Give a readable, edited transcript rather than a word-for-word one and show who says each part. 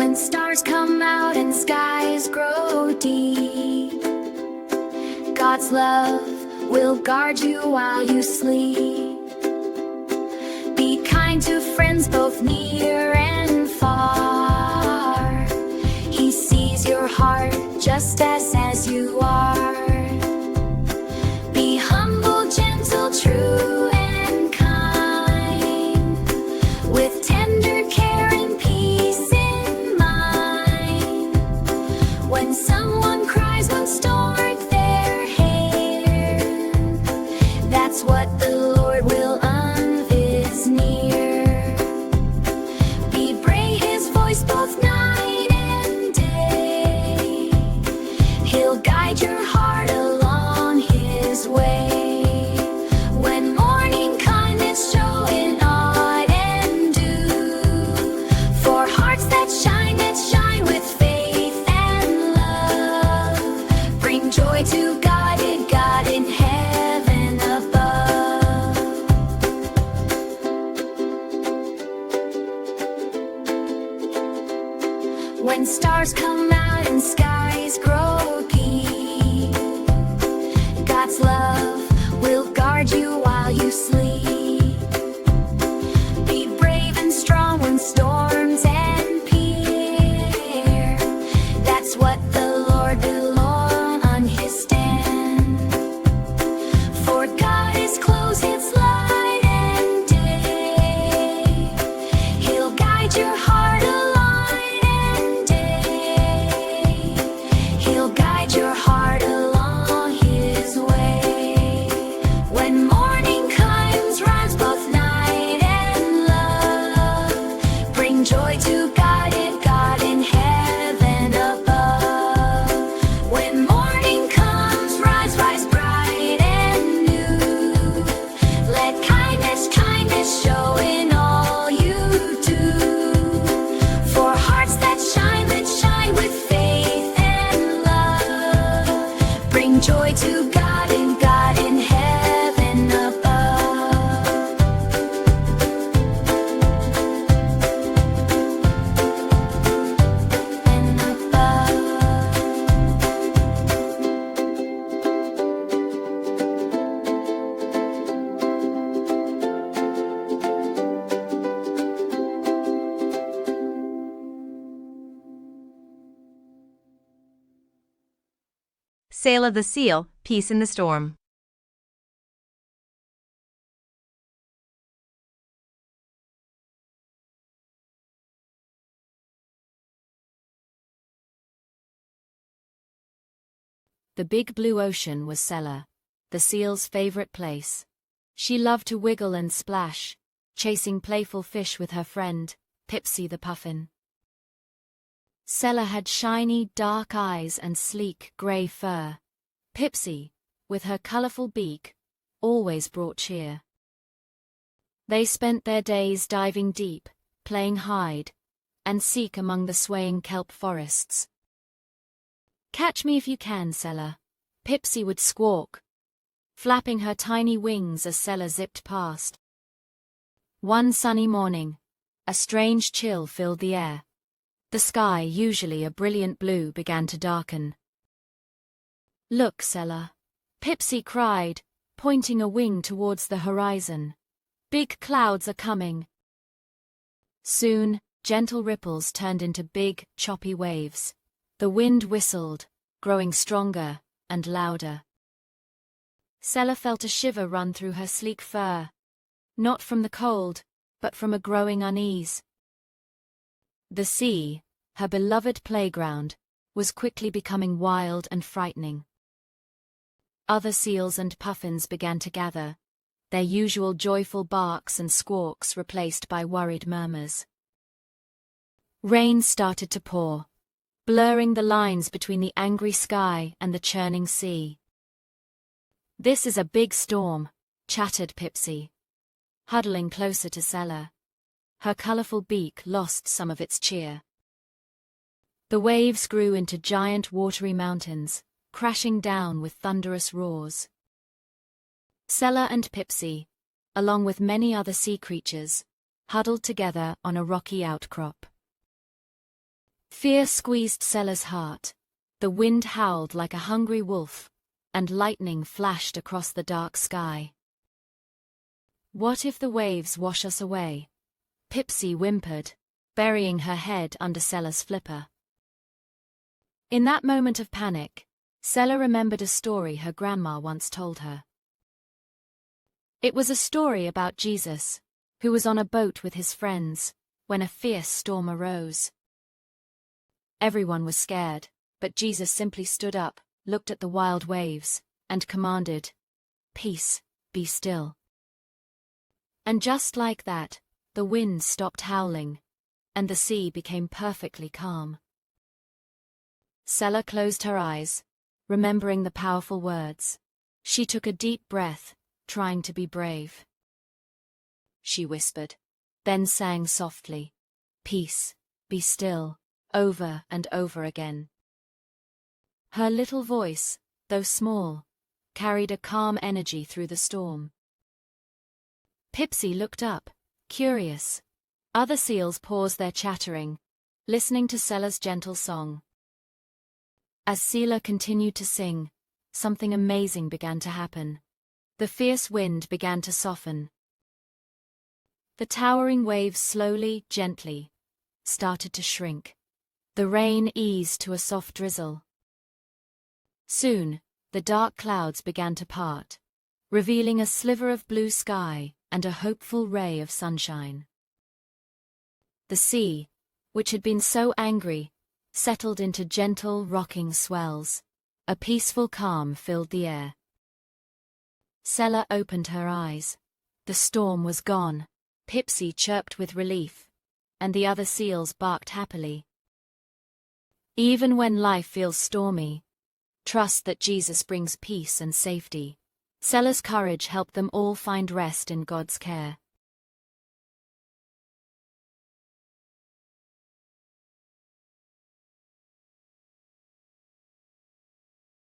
Speaker 1: When stars come out and skies grow deep, God's love will guard you while you sleep. Be kind to friends both near and far. He sees your heart just as you are. Be humble, gentle, true, and kind, with tender care and peace in mind. When someone cries, don't store their hand. That's what the Lord will unvis near. Be brave, His voice both night and day. He'll guide your heart along His way. When morning kindness show in odd and do, for hearts that shine with faith and love, bring joy to God in heaven above. When stars come out and skies grow deep, God's love will guard you while you sleep. Be brave and strong when storms appear. That's what the Lord will on His stand. For God is close, His light and day. He'll guide your heart night and day. He'll guide your heart along His way. When morning comes, rise both night and love, bring joy to God in heaven above. When morning comes, rise bright and new. Let kindness show in all you do. For hearts that shine with faith and love, bring joy to God in heaven above. And above.
Speaker 2: Selah the Seal, Peace in the Storm.
Speaker 3: The big blue ocean was Selah, the seal's favorite place. She loved to wiggle and splash, chasing playful fish with her friend, Pipsy the puffin. Selah had shiny, dark eyes and sleek, grey fur. Pipsy, with her colourful beak, always brought cheer. They spent their days diving deep, playing hide and seek among the swaying kelp forests. "Catch me if you can, Selah," Pipsy would squawk, flapping her tiny wings as Selah zipped past. One sunny morning, a strange chill filled the air. The sky, usually a brilliant blue, began to darken. "Look, Selah," Pipsy cried, pointing a wing towards the horizon. "Big clouds are coming." Soon, gentle ripples turned into big, choppy waves. The wind whistled, growing stronger and louder. Selah felt a shiver run through her sleek fur, not from the cold, but from a growing unease. The sea, her beloved playground, was quickly becoming wild and frightening. Other seals and puffins began to gather, their usual joyful barks and squawks replaced by worried murmurs. Rain started to pour, blurring the lines between the angry sky and the churning sea. "This is a big storm," chattered Pipsy, huddling closer to Selah. Her colourful beak lost some of its cheer. The waves grew into giant watery mountains, crashing down with thunderous roars. Selah and Pipsy, along with many other sea creatures, huddled together on a rocky outcrop. Fear squeezed Selah's heart. The wind howled like a hungry wolf, and lightning flashed across the dark sky. "What if the waves wash us away?" Pipsy whimpered, burying her head under Selah's flipper. In that moment of panic, Selah remembered a story her grandma once told her. It was a story about Jesus, who was on a boat with his friends when a fierce storm arose. Everyone was scared, but Jesus simply stood up, looked at the wild waves, and commanded, "Peace, be still." And just like that, the wind stopped howling, and the sea became perfectly calm. Selah closed her eyes, remembering the powerful words. She took a deep breath, trying to be brave. She whispered, then sang softly, "Peace, be still," over and over again. Her little voice, though small, carried a calm energy through the storm. Pipsy looked up, curious. Other seals paused their chattering, listening to Selah's gentle song. As Selah continued to sing, something amazing began to happen. The fierce wind began to soften. The towering waves slowly, gently, started to shrink. The rain eased to a soft drizzle. Soon, the dark clouds began to part, revealing a sliver of blue sky and a hopeful ray of sunshine. The sea, which had been so angry, settled into gentle, rocking swells. A peaceful calm filled the air. Selah opened her eyes. The storm was gone. Pipsy chirped with relief, and the other seals barked happily. Even when life feels stormy, trust that Jesus brings peace and safety. Selah's courage helped them all find rest in God's care.